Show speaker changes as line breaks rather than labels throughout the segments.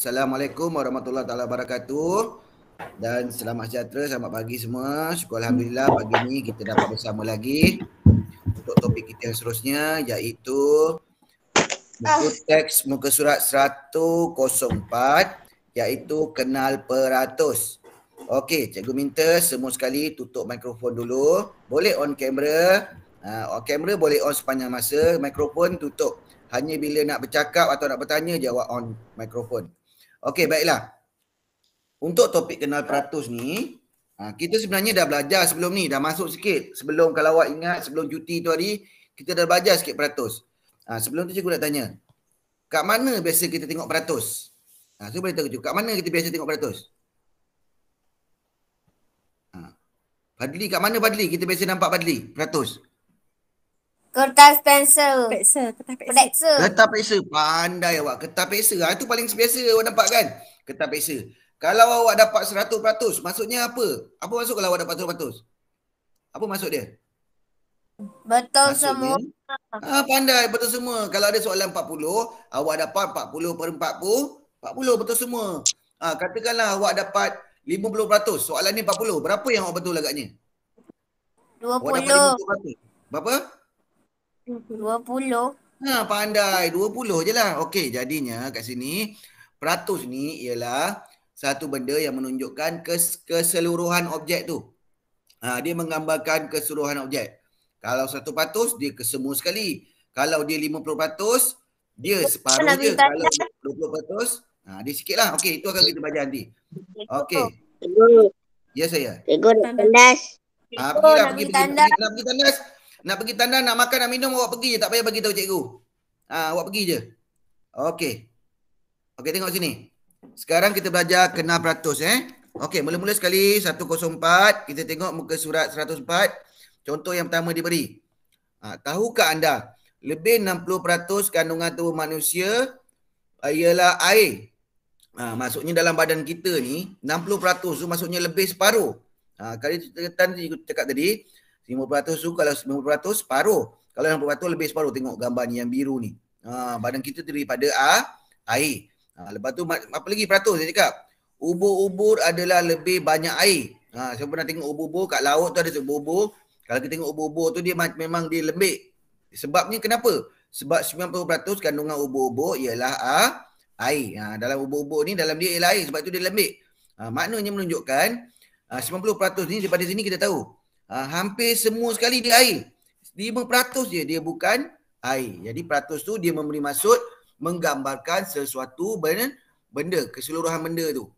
Assalamualaikum warahmatullahi taala wabarakatuh. Dan selamat sejahtera, selamat pagi semua. Syukur Alhamdulillah pagi ni kita dapat bersama lagi untuk topik kita yang seterusnya, iaitu buku teks muka surat 104, iaitu kenal peratus. Okey, cikgu minta semua sekali tutup mikrofon dulu. Boleh on kamera. On kamera boleh on sepanjang masa, mikrofon tutup. Hanya bila nak bercakap atau nak bertanya jawab on mikrofon. Okey, baiklah. Untuk topik kenal peratus ni, kita sebenarnya dah belajar sebelum ni, dah masuk sikit. Sebelum, kalau awak ingat, sebelum cuti tu hari, kita dah belajar sikit peratus. Sebelum tu cikgu nak tanya, kat mana biasa kita tengok peratus? So boleh tahu cikgu, kat mana kita biasa tengok peratus? Fadli, kat mana Fadli? Kita biasa nampak Fadli, peratus.
Kertas pensel.
Kertas peksa. Pandai awak. Kertas peksa. Itu paling biasa awak nampak kan? Kertas peksa. Kalau awak dapat 100%, maksudnya apa? Apa maksud kalau awak dapat 100%? Apa maksud dia?
Betul
Maksudnya,
semua.
pandai, betul semua. Kalau ada soalan 40, awak dapat 40/40, 40 betul semua. Katakanlah awak dapat 50%, soalan ni 40. Berapa yang awak betul agaknya?
20.
Awak dapat 50%. Berapa?
20.
Pandai. 20 je lah. Okey, jadinya kat sini, peratus ni ialah satu benda yang menunjukkan keseluruhan objek tu. Dia menggambarkan keseluruhan objek. Kalau 100%, dia kesemua sekali. Kalau dia 50%, dia separuh je. Kalau 20%, dia sikit lah. Okey, itu akan kita belajar nanti. Okey. Ya saya.
Cikgu nak tandas.
Pergilah, pergi tandas. Nak pergi tandas, nak makan, nak minum, awak pergi je. Tak payah bagi tahu cikgu. Awak pergi je. Okey. Okey, tengok sini. Sekarang kita belajar kenal peratus. Okey, mula-mula sekali 104. Kita tengok muka surat 104. Contoh yang pertama diberi. Tahukah anda, lebih 60% kandungan tubuh manusia ialah air. Maksudnya dalam badan kita ni, 60% tu maksudnya lebih separuh. Kali kita cakap tadi, 50% tu kalau 90% separuh. Kalau 60% lebih separuh. Tengok gambar ni yang biru ni. Badan kita terdiri pada air. Lepas tu apa lagi peratus saya cakap? Ubur-ubur adalah lebih banyak air. Saya pernah tengok ubur-ubur kat laut tu ada ubur-ubur. Kalau kita tengok ubur-ubur tu dia memang dia lembik. Sebabnya kenapa? Sebab 90% kandungan ubur-ubur ialah air. Dalam ubur-ubur ni dalam dia ialah air, sebab tu dia lembik. Maknanya menunjukkan 90% ni daripada sini kita tahu. Hampir semua sekali dia air. 5% je dia bukan air. Jadi peratus tu dia memberi maksud menggambarkan sesuatu benda, keseluruhan benda tu.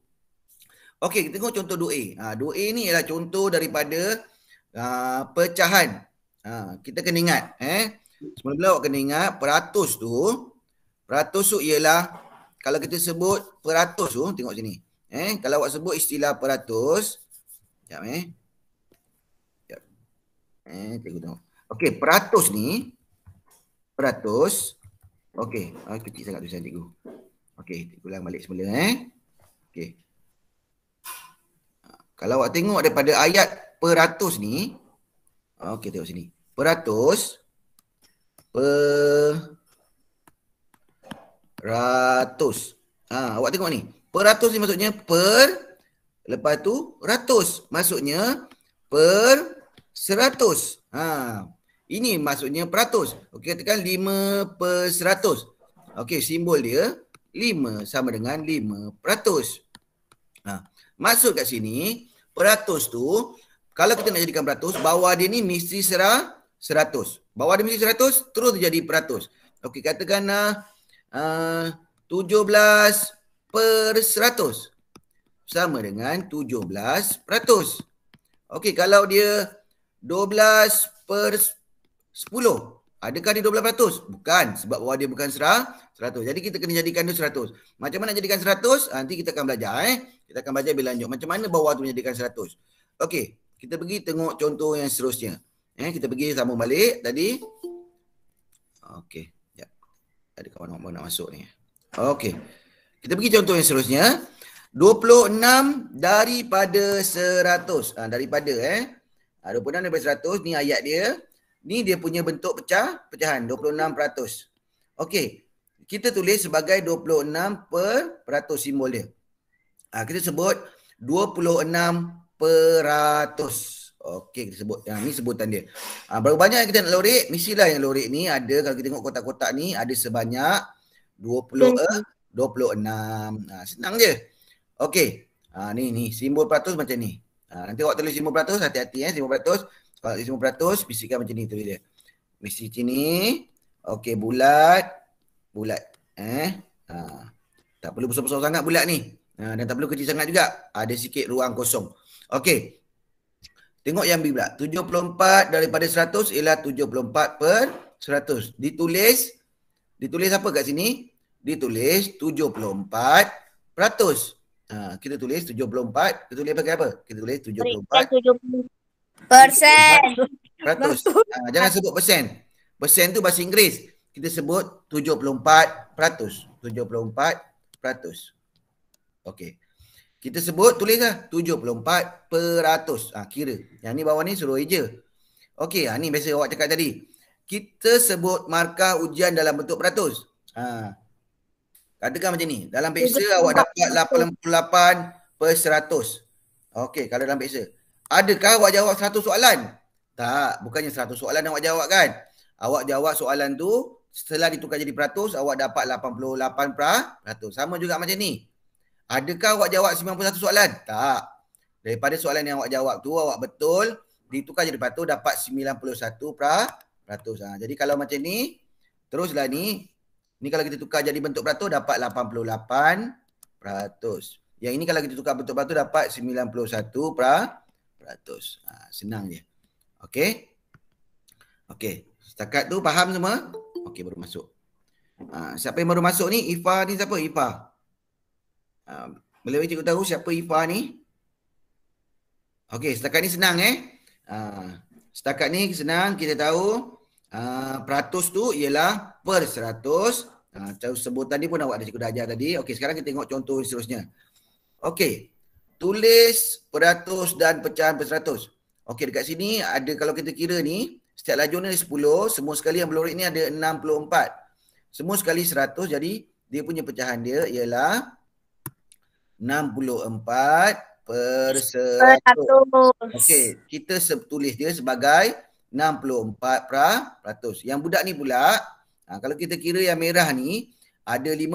Okey, kita tengok contoh 2A. 2A ni ialah contoh daripada pecahan. Kita kena ingat. Semula-mula awak kena ingat peratus tu ialah, kalau kita sebut peratus tu, tengok sini. Kalau awak sebut istilah peratus, sekejap cikgu tengok. Okey, peratus ni, okey, kecil sangat tulisan cikgu. Okey, cikgu ulang balik semula. Okey. Kalau awak tengok daripada ayat peratus ni, okey, tengok sini. Peratus. Awak tengok ni. Peratus ni maksudnya per, lepas tu ratus. Maksudnya per 100. Ini maksudnya peratus. Okey, katakan 5/100. Okey, simbol dia 5 sama dengan 5%. Maksud kat sini, peratus tu, kalau kita nak jadikan peratus, bawah dia ni mesti 100. Bawah dia mesti 100, terus jadi peratus. Okey, katakanlah 17/100 sama dengan 17%. Okey, kalau dia 12/10, adakah dia 12%? Bukan, sebab bawah dia bukan 100. Jadi kita kena jadikan dia 100. Macam mana nak jadikan 100? Nanti kita akan belajar. Kita akan belajar bila lanjut. Macam mana bawah tu menjadikan 100. Okey, kita pergi tengok contoh yang seterusnya. Kita pergi sambung balik tadi. Okey, sekejap. Ada kawan nak masuk ni. Okey, kita pergi contoh yang seterusnya. 26 daripada 100. Daripada 26 daripada 100, ni ayat dia. Ni dia punya bentuk pecahan, 26%. Okey. kita tulis sebagai 26% simbol dia. Kita sebut 26%. Okey, kita sebut. Yang ni sebutan dia. Berapa banyak yang kita nak lorek? Mestilah yang lorek ni ada, kalau kita tengok kotak-kotak ni, ada sebanyak 26. Senang je. Okey. Ni simbol peratus macam ni. Nanti awak tulis simbol peratus, hati-hati simbol peratus. Kalau simbol peratus, bisikkan macam ni tulis dia. Mesti sini. Okey, bulat. Tak perlu besar-besar sangat bulat ni. Dan tak perlu kecil sangat juga. Ada sikit ruang kosong. Okey. Tengok yang B pula. 74 daripada 100 ialah 74%. Ditulis apa kat sini? Ditulis 74%. Kita tulis 74. Kita tulis pakai apa? Kita tulis 74%. Jangan sebut persen. Persen tu bahasa Inggeris. Kita sebut 74%. 74%. Okey. Kita sebut, tulislah 74%. Kira. Yang ni bawah ni suruh eja. Okey, ni biasa awak cakap tadi. Kita sebut markah ujian dalam bentuk peratus. Katakan macam ni. Dalam peksa awak dapat 88%. Okey, kalau dalam peksa. Adakah awak jawab 100 soalan? Tak, bukannya 100 soalan awak jawab kan. Awak jawab soalan tu, setelah ditukar jadi peratus, awak dapat 88%. Sama juga macam ni. Adakah awak jawab 91 soalan? Tak. Daripada soalan yang awak jawab tu, awak betul, ditukar jadi peratus, dapat 91%. Jadi kalau macam ni, teruslah ni. Ni kalau kita tukar jadi bentuk peratus, dapat 88%. Yang ini kalau kita tukar bentuk peratus, dapat 91%. Senang je. Okey? Okey. Setakat tu faham semua? Okey, baru masuk. Siapa yang baru masuk ni? Ifa ni siapa? Ifa. Boleh bagi cikgu tahu siapa Ifa ni? Okey, setakat ni senang Setakat ni senang, kita tahu peratus tu ialah per 100. Sebutan ni pun awak dah cikgu dah ajar tadi. Okey, sekarang kita tengok contoh seterusnya. Okey, tulis peratus dan pecahan per 100. Okey, dekat sini ada, kalau kita kira ni, setiap lajur ni ada 10, semua sekali yang berlorek ni ada 64. Semua sekali 100, jadi dia punya pecahan dia ialah 64%. Okey, kita tulis dia sebagai 64%. Yang budak ni pula, kalau kita kira yang merah ni ada 15.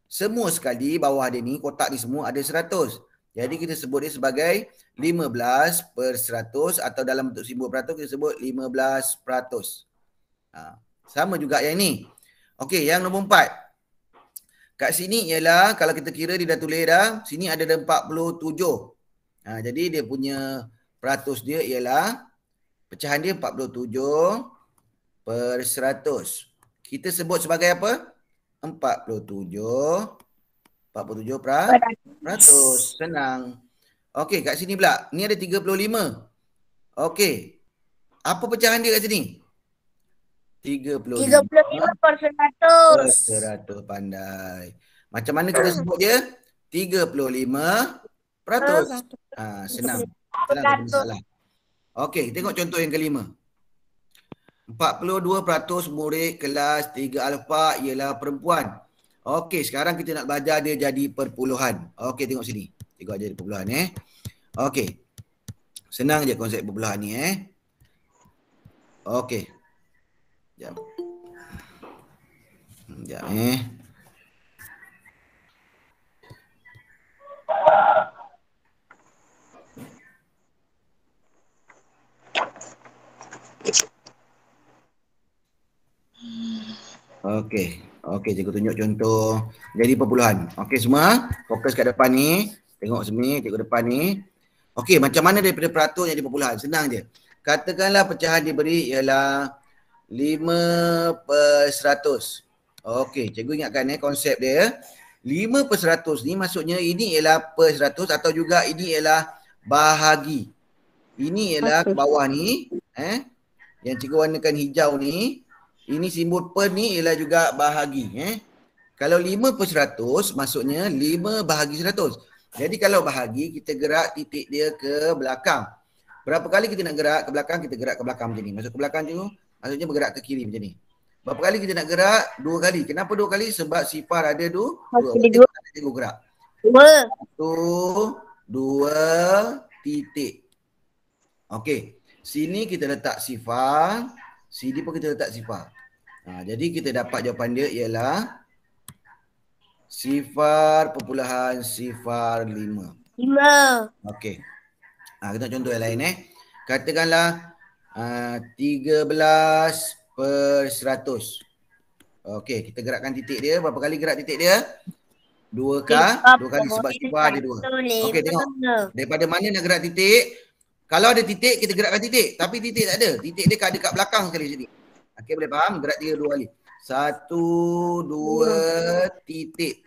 Semua sekali bawah dia ni, kotak ni semua ada 100. Jadi kita sebut dia sebagai 15%, atau dalam bentuk simbol peratus kita sebut 15%. Sama juga yang ni. Okey, yang nombor 4. Kat sini ialah, kalau kita kira dia dah tulis dah, sini ada 47. Jadi dia punya peratus dia ialah, pecahan dia 47%. Kita sebut sebagai apa? 47%. Senang. Okey, kat sini pula. Ni ada 35. Okey. Apa pecahan dia kat sini? 35%. Pandai. Macam mana kita sebut dia? 35%. Senang. Senang, tak salah. Okey, tengok contoh yang kelima. 42% murid kelas 3 alfa ialah perempuan. Okey, sekarang kita nak belajar dia jadi perpuluhan. Okey, tengok sini. Cikgu ajar dia perpuluhan Okey. Senang je konsep perpuluhan ni Okey. Sekejap. Sekejap Okey. Okey, cikgu tunjuk contoh jadi perpuluhan. Okey semua, fokus kat depan ni. Tengok sini, cikgu depan ni. Okey, macam mana daripada peratus jadi perpuluhan? Senang je. Katakanlah pecahan diberi ialah 5%. Okey, cikgu ingatkan konsep dia. 5% ni maksudnya ini ialah per 100 atau juga ini ialah bahagi. Ini ialah ke bawah ni. Yang cikgu warnakan hijau ni. Ini simbol per ni ialah juga bahagi. Kalau 5%, maksudnya 5 bahagi 100. Jadi kalau bahagi, kita gerak titik dia ke belakang. Berapa kali kita nak gerak ke belakang, kita gerak ke belakang macam ni. Masuk ke belakang tu, maksudnya bergerak ke kiri macam ni. Berapa kali kita nak gerak? 2 kali. Kenapa 2 kali? Sebab sifar ada 2.
Ada dua.
Cikgu gerak.
2.
1, 2, titik. Okey. Sini kita letak sifar. Sini pun kita letak sifar. Jadi kita dapat jawapan dia ialah sifar perpuluhan sifar 5.
5.
Okey. Kita contoh yang lain Katakanlah 13/100. Okey, kita gerakkan titik dia. Berapa kali gerak titik dia? 2 kali sebab sifar ada 2. Okey, tengok. Daripada mana nak gerak titik? Kalau ada titik, kita gerakkan titik. Tapi titik tak ada. Titik dia ada kat belakang sekali sini. Okey, boleh faham? Gerak 2 kali. 1, 2, titik.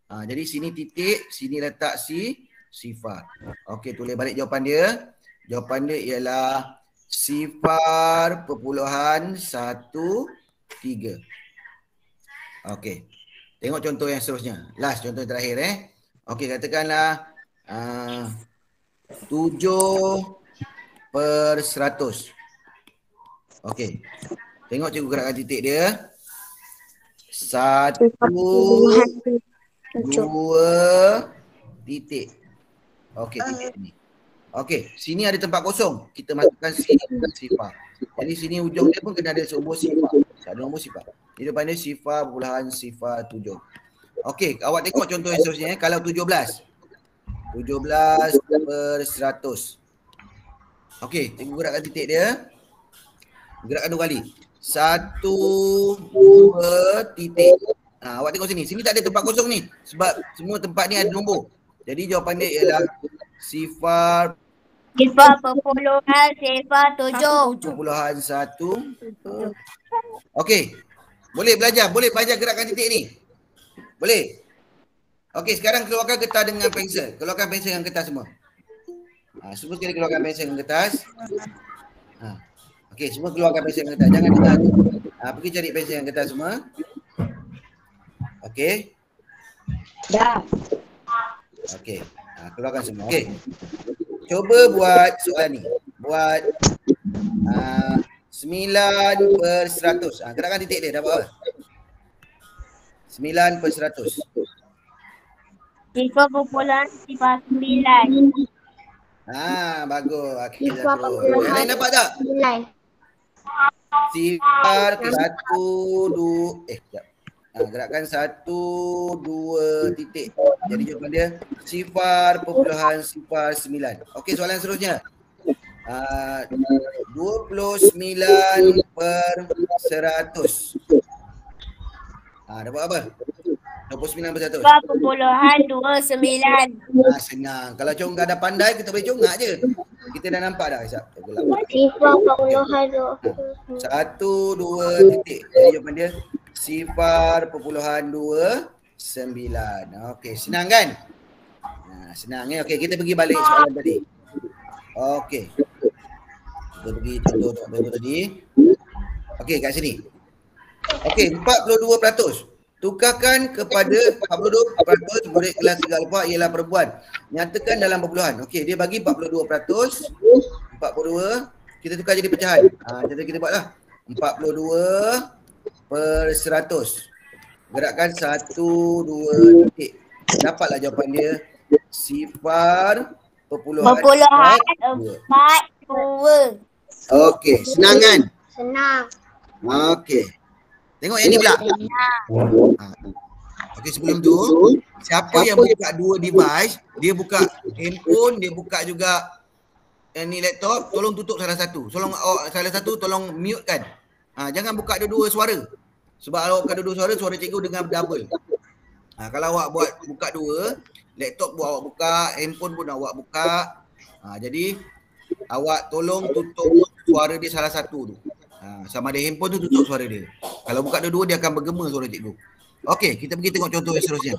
Jadi sini titik, sini letak sifar. Okey, tulis balik jawapan dia. Jawapan dia ialah sifar perpuluhan 13. Okey. Tengok contoh yang seterusnya. Last, contoh yang terakhir Okey, katakanlah 7/100. Okey. Tengok cikgu gerakkan titik dia. 1, 2, titik. Okey, titik ni. Okey, sini ada tempat kosong. Kita masukkan sifar. Jadi sini ujung dia pun kena ada seumur sifar. Ada nombor sifar. Di depan dia sifar perpuluhan sifar 7. Okey, awak tengok contoh yang seterusnya Kalau 17. 17/100. Okey, cikgu gerakkan titik dia. Gerakkan 2 kali. 1, 2, titik. Awak tengok sini. Sini tak ada tempat kosong ni. Sebab semua tempat ni ada nombor. Jadi jawapan dia ialah sifar
perpuluhan sifar 7.
perpuluhan 1. Okey. Boleh belajar gerakkan titik ni. Boleh. Okey, sekarang keluarkan kertas dengan pensel. Keluarkan pensel dengan kertas semua. Semua sekali keluarkan pensel dengan kertas. Okey, semua keluarkan pensel dengan kertas. Jangan dengar tu. Pergi cari pensel dengan kertas semua. Okey.
Dah.
Okey. Keluarkan semua. Okey. Cuba buat soalan ni. Buat 9/100. Gerakkan titik dia dapat apa? 9/100.
Sifar perpuluhan sifar 9.
Bagus. Akhirnya terus. Yang lain dapat tak?
9.
Sifar 1, 2. Sekejap. Gerakkan 1, 2, titik. Jadi jawapan dia sifar perpuluhan sifar 9. Okey, soalan seterusnya. 29/100. Dapat apa? 29/100.
Sifar perpuluhan 29.
Senang. Kalau congak dah pandai, kita boleh congak je. Kita dah nampak dah. Sifar
perpuluhan
1, 2, titik. Jadi jawapan dia sifar perpuluhan 29. Okey, senang kan? Senang Okey, kita pergi balik soalan tadi. Okey. Kita pergi contoh tadi. Okey, kat sini. Okey, 42%. Tukarkan kepada 42% murid kelas 3 alfa ialah perempuan. Nyatakan dalam perpuluhan. Okey, dia bagi 42%. 42. Kita tukar jadi pecahan. Jadi kita buatlah. 42/100. Gerakkan 1, 2, titik. Dapatlah jawapan dia. Sifar perpuluhan
4/2.
Okey, senang kan?
Senang.
Okey. Tengok yang ni pula. Okey, sebelum tu, siapa yang buka 2 device, dia buka handphone, dia buka juga ni laptop, tolong tutup salah satu. Salah satu tolong mute kan. Jangan buka dua-dua suara. Sebab kalau buka dua-dua suara cikgu dengar double. Kalau awak buka 2, laptop pun awak buka, handphone pun awak buka. Jadi awak tolong tutup suara dia salah satu tu. Sama ada handphone tu tutup suara dia. Kalau buka dua-dua dia akan bergema suara cikgu. Okey, kita pergi tengok contoh yang seterusnya.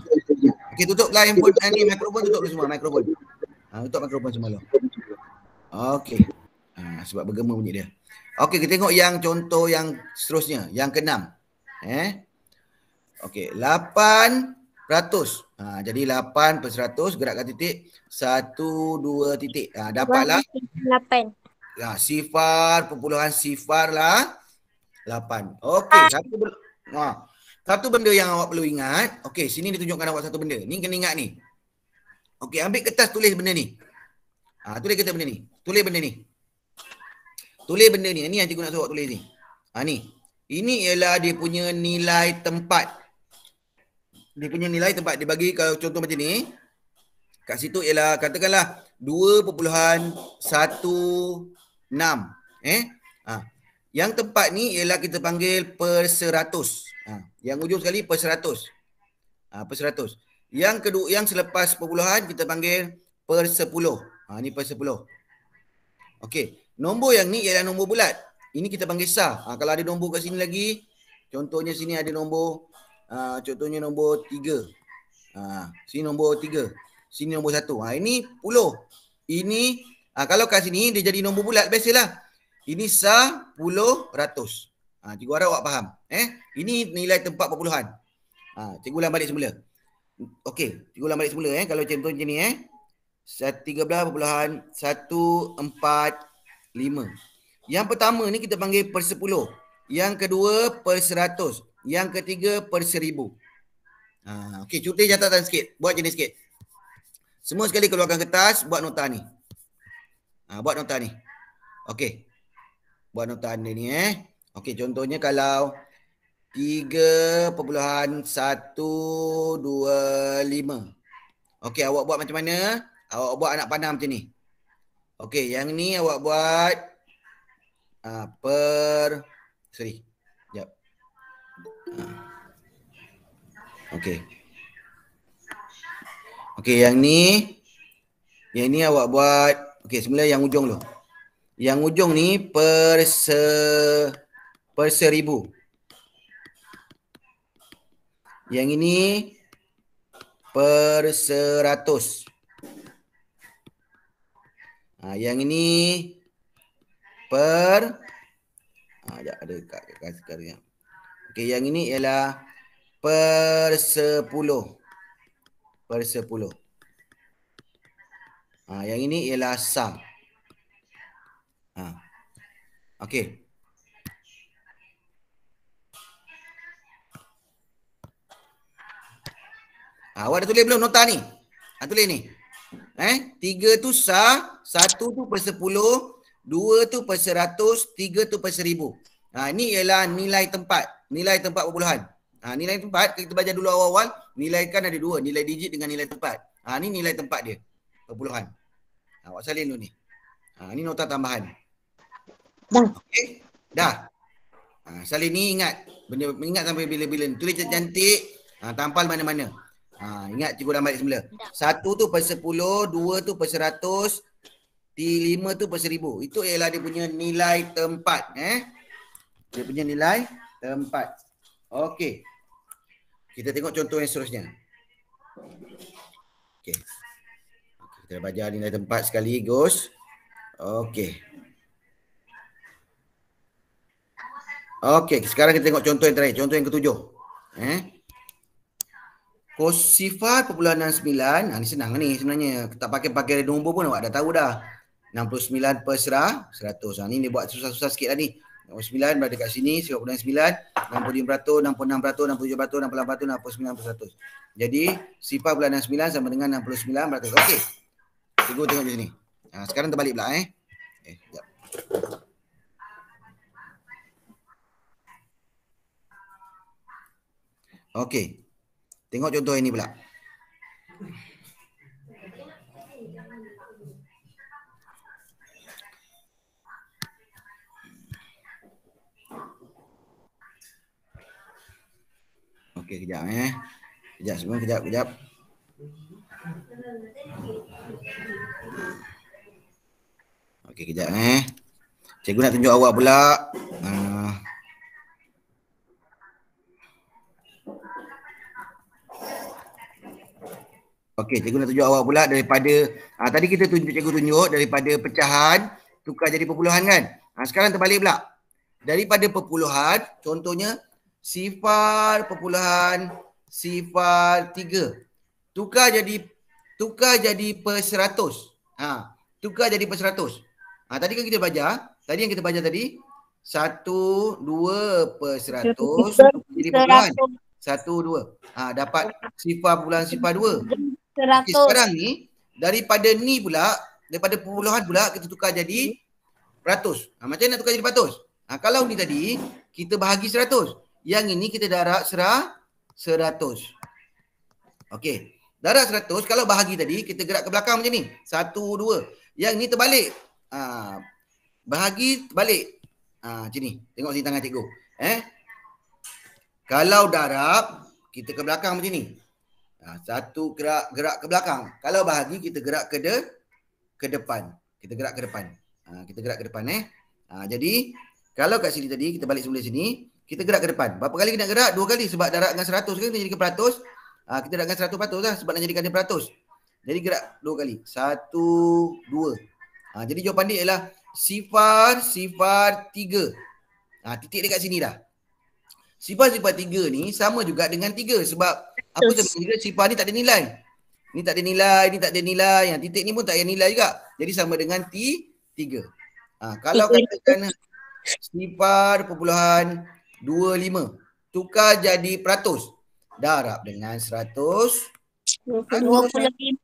Okey, tutuplah handphone ni, mikrofon tutup dulu semua mikrofon. Tutup mikrofon semua dulu. Okey. Sebab bergema bunyi dia. Okey, kita tengok yang contoh yang seterusnya, yang ke-6. Okey, 8%. Jadi 8/100 gerakkan titik 1, 2 titik. Dapatlah
8.
sifar perpuluhan sifar lah 8. Okey, satu benda yang awak perlu ingat. Okey, sini ditunjukkan awak satu benda. Ni kena ingat ni. Okey, ambil kertas tulis benda ni. Tulis kertas benda ni. Tulis benda ni. Tulis benda ni. Ini yang cikgu nak suruh awak tulis ni. Ni. Ini ialah dia punya nilai tempat. Dia punya nilai tempat. Dia bagi kalau contoh macam ni. Kat situ ialah katakanlah 2.16. Yang tempat ni ialah kita panggil per 100. Yang ujung sekali per 100. Per 100. Yang kedua, yang selepas perpuluhan kita panggil per 10. Ni per 10. Okey. Nombor yang ni ialah nombor bulat. Ini kita panggil sah. Kalau ada nombor kat sini lagi, contohnya sini ada nombor, contohnya nombor 3. Sini nombor 3. Sini nombor 1. Ini puluh. Ini, kalau kat sini dia jadi nombor bulat, biasalah. Ini sah, puluh, ratus. Cikgu harap awak faham. Ini nilai tempat perpuluhan. Cikgu ulang balik semula. Okey, cikgu ulang balik semula. Kalau contoh macam ni. 13.145. Yang pertama ni kita panggil per 10. Yang kedua per 100. Yang ketiga per 1000. Okey, cuti catatan sikit. Buat jenis sikit. Semua sekali keluarkan kertas, buat nota ni. Buat nota ni. Okey. Buat nota ni. Okey, contohnya kalau 3.125. Okey, awak buat macam mana? Awak buat anak panah macam ni. Okey, yang ni awak buat Sekejap. Okey. Okey, yang ni awak buat, okey, semula yang ujung dulu. Yang ujung ni per 1000. Yang ini per 100. Yang ini per ada kat sekarang. Okey, yang ini ialah per 10. Per 10. Yang ini ialah sah. Okey. Awak dah tulis belum nota ni? Tulis ni. 3 tu sah, 1 tu per 10, 2 tu per 100, 3 tu per 1000. Ini ialah nilai tempat. Nilai tempat perpuluhan. Nilai tempat, kita baca dulu awal-awal. Nilai kan ada dua. Nilai digit dengan nilai tempat. Ini nilai tempat dia. Perpuluhan. Awak salin dulu ni. Ini nota tambahan.
Dah.
Okey. Dah. Salin ni ingat. Ingat sampai bila-bila. Tulis cantik. Tampal mana-mana. Ingat cikgu dah balik semula. 1 tu per 10, 2 tu per 100, 5 tu per 1000. Itu ialah dia punya nilai tempat. Dia punya nilai tempat. Okey. Kita tengok contoh yang seterusnya. Okey. Kita belajar nilai tempat sekali, Gus. Okey. Okey, sekarang kita tengok contoh yang terakhir. Contoh yang ketujuh. Sifar perpuluhan 69. Ni senang ni sebenarnya. Tak pakai nombor pun awak dah tahu dah. 69 per 100. Ni dia buat susah-susah sikit lah ni. 69 berada kat sini, 99, 65%, 66%, 67%, 68%, 69%. Jadi, sifar perpuluhan 69 sama dengan 69%. Okey. Cikgu tengok di sini. Sekarang terbalik pula sekejap. Okey. Tengok contoh ini pula. Okey, kejap Kejap semua, kejap. Okey, kejap Cikgu nak tunjuk awak pula. Okey, cikgu nak tunjuk awak pula daripada tadi kita cikgu tunjuk daripada pecahan tukar jadi perpuluhan kan. Sekarang terbalik pula. Daripada perpuluhan, contohnya sifar perpuluhan sifar 3. Tukar jadi per 100. Tukar jadi per 100. Tadi kan kita belajar, tadi yang kita belajar tadi 1, 2 per 100 jadi perpuluhan. 1, 2. Dapat sifar puluhan sifar 2. Okay, sekarang ni daripada ni pula, daripada perpuluhan pula kita tukar jadi peratus. Macam mana nak tukar jadi peratus? Kalau ni tadi kita bahagi 100. Yang ini kita darab 100. Okey. Darab 100 kalau bahagi tadi kita gerak ke belakang macam ni. 1, 2. Yang ni terbalik. Bahagi terbalik. Macam ni. Tengok sini tangan cikgu. Kalau darab kita ke belakang macam ni. Satu gerak ke belakang. Kalau bahagi kita gerak ke depan. Kita gerak ke depan. Kita gerak ke depan jadi kalau kat sini tadi kita balik sebelah sini, kita gerak ke depan. Berapa kali kita nak gerak? 2 kali sebab darab dengan 100 kan kita jadi ke peratus. Kita darab dengan 100 peratus lah sebab nak jadikan dia peratus. Jadi gerak 2 kali. 1, 2. Jadi jawapan dia ialah sifar 3. Titik dekat sini dah. Sifar 3 ni sama juga dengan 3 sebab apa sebab sifar ni tak ada nilai. Ni tak ada nilai, ni tak ada nilai. Yang titik ni pun tak ada nilai juga. Jadi sama dengan 3. Kalau katakan sifar perpuluhan 25 tukar jadi peratus. Darab dengan 100.
25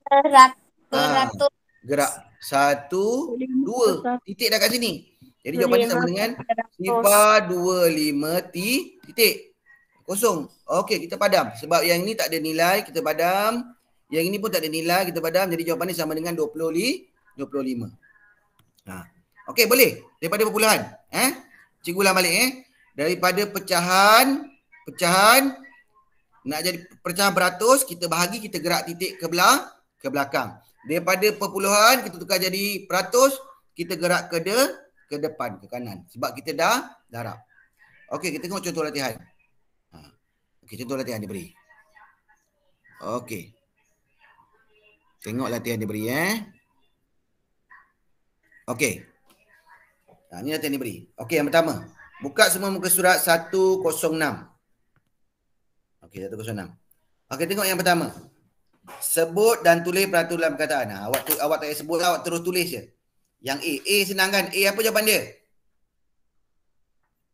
peratus.
Gerak 1, 2. Titik dah kat sini. Jadi jawapan dia sama dengan sifar 25 titik. Kosong. Okey, kita padam. Sebab yang ini tak ada nilai, kita padam. Yang ini pun tak ada nilai, kita padam. Jadi jawapan dia sama dengan 25. Okey, boleh. Daripada perpuluhan. Cikgu ulang balik. Daripada pecahan nak jadi pecahan beratus, kita bahagi, kita gerak titik ke belakang. Daripada perpuluhan kita tukar jadi peratus, kita gerak ke depan, ke kanan. Sebab kita dah darab. Okey, kita tengok contoh latihan. Okey, contoh latihan diberi. Okey. Tengok latihan diberi Okey. Ni latihan diberi. Okey, yang pertama. Buka semua muka surat 106. Okey, 106. Okey, tengok yang pertama. Sebut dan tulis peraturan dalam perkataan. Awak tak payah sebut, awak terus tulis je. Yang A senang kan? A apa jawapan dia?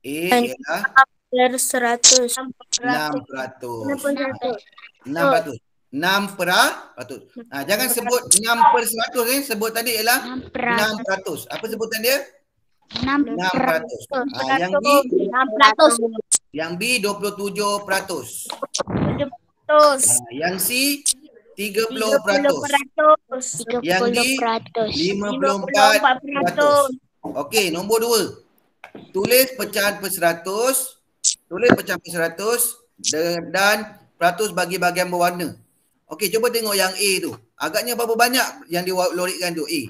A ialah
100.
6%. 6%. Jangan sebut 6/100 sebut tadi ialah 6%. Apa sebutan dia? 6%. Yang B
6%.
Yang B 27%. Yang C 30%. Yang D 54%. Okey, nombor 2. Tulis pecahan per 100. Tulis pecahan per 100 dan peratus bagi bahagian berwarna. Okey, cuba tengok yang A tu. Agaknya berapa banyak yang dilorikkan tu A?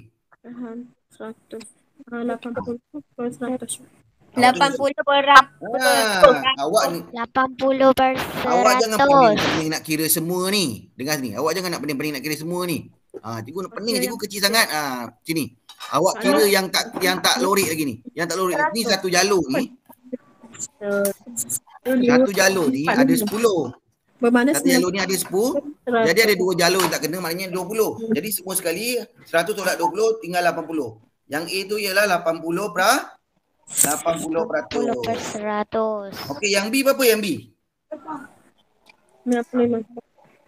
100. 80 per 100. 80%.
Awak ni
80%.
awak jangan pening nak kira semua ni. Dengar sini. Awak jangan nak pening nak kira semua ni. Cikgu nak pening, cikgu kecil sangat. Sini. Awak kira yang tak lorik lagi ni. Yang tak lorik ni satu jalur ni. Satu jalur ni ada 10. Satu jalur ni ada 10. Jadi ada 2 jalur yang tak kena, maknanya 20. Jadi semua sekali 100 tolak 20 tinggal 80. Yang A tu ialah 80%. Okey, yang B berapa yang B?
95.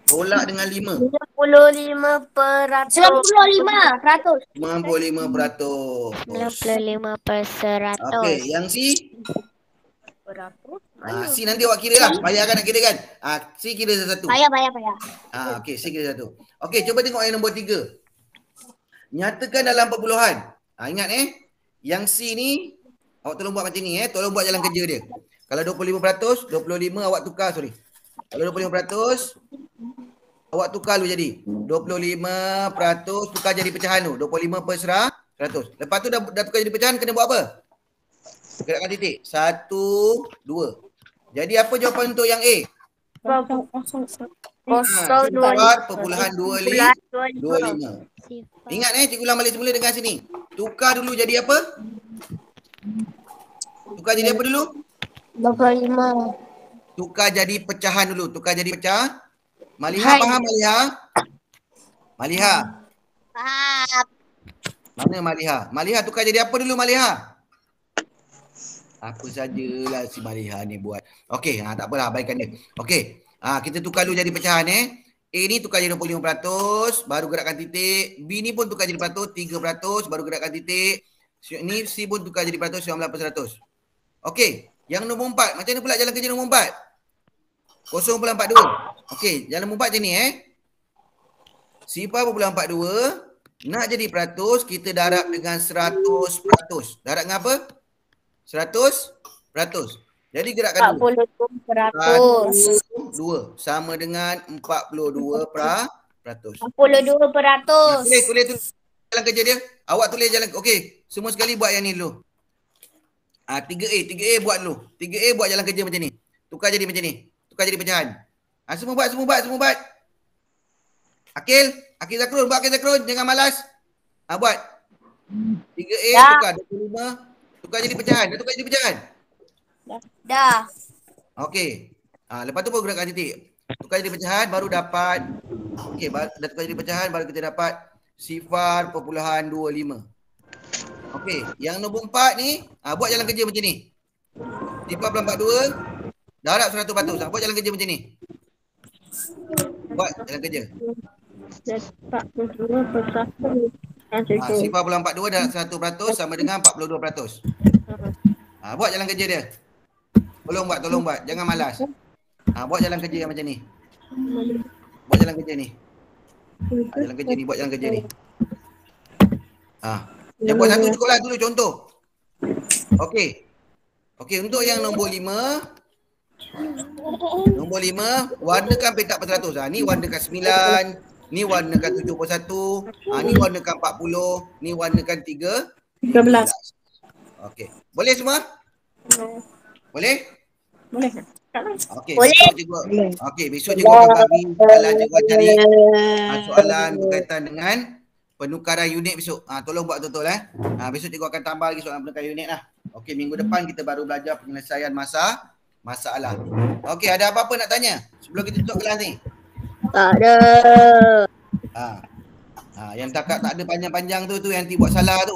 Tolak dengan 5.
95%. 95%.
95%. Okey, yang C? C nanti awak kira lah. Payah kan nak kira kan? C kira satu.
Payah.
Okey, C kira satu. Okey, cuba tengok yang nombor 3. Nyatakan dalam perpuluhan. Ingat yang C ni awak tolong buat macam ni tolong buat jalan kerja dia. Kalau 25%, 25 awak tukar, sorry. Kalau 25% awak tukar dulu jadi 25% tukar jadi pecahan tu. 25 per 100. Lepas tu dah tukar jadi pecahan, kena buat apa? Gerakkan titik. 1, 2. Jadi apa jawapan untuk yang A? 0.25. Ingat cikgu ulang balik semula dengan sini. Tukar dulu jadi apa? Tukar jadi apa dulu?
25.
Tukar jadi pecahan dulu. Tukar jadi pecah. Maliha faham Maliha? Maliha.
Faham.
Mana Maliha? Maliha tukar jadi apa dulu Maliha? Apa sajalah si Mariha ni buat. Okey, tak apalah, abaikan dia. Okey. Kita tukar dulu jadi pecahan A ni tukar jadi 25%, baru gerakkan titik. B ni pun tukar jadi peratus, 3%, baru gerakkan titik. Ni C pun tukar jadi peratus, 19%. Okey, yang nombor 4. Macam mana pula jalan kerja nombor 4? 0.42. Okey, jalan nombor 4 macam ni Sifar 0.42. Nak jadi peratus, kita darab dengan 100%. Darab dengan apa? 100%. Jadi gerakkan dulu.
42%.
2 sama dengan 42%.
42%.
Tulis jalan kerja dia. Awak tulis jalan. Okey, semua sekali buat yang ni dulu. 3A buat dulu. 3A buat jalan kerja macam ni. Tukar jadi macam ni. Tukar jadi pecahan. Semua buat. Akil Zakrun, buat Akil Zakrun, jangan malas. Buat. 3A tukar 25. Tukar jadi pecahan. Dah tukar jadi pecahan?
Dah.
Okey. Lepas tu baru gerakkan titik. Tukar jadi pecahan baru dapat. Okey, dah tukar jadi pecahan baru kita dapat 0.25. Okey, yang nombor 4 ni buat jalan kerja macam ni. 0.42 darab 100%. Buat jalan kerja macam ni. Buat jalan kerja. 0.42 darab 100% sama dengan 42%. Buat jalan kerja dia. Tolong buat. Jangan malas. Buat jalan kerja yang macam ni. Buat jalan kerja ni. Buat jalan kerja ni. Yang buat satu cukup lah dulu contoh. Okey, untuk yang nombor 5. Nombor 5, warnakan petak perseratus. Ni warnakan 9. Ni warnakan 71. Ni warnakan 40. Ni warnakan 13. Okey. Boleh semua? Boleh? Okey, besok cikgu akan bagi soalan, cikgu akan cari soalan berkaitan dengan penukaran unit besok. Tolong buat betul-betul besok cikgu akan tambah lagi soalan penukaran unit lah. Okey, minggu depan kita baru belajar penyelesaian masalah. Okey, ada apa-apa nak tanya sebelum kita tutup kelas ni?
Tak ada.
Yang tak ada panjang-panjang tu yang nanti buat salah tu.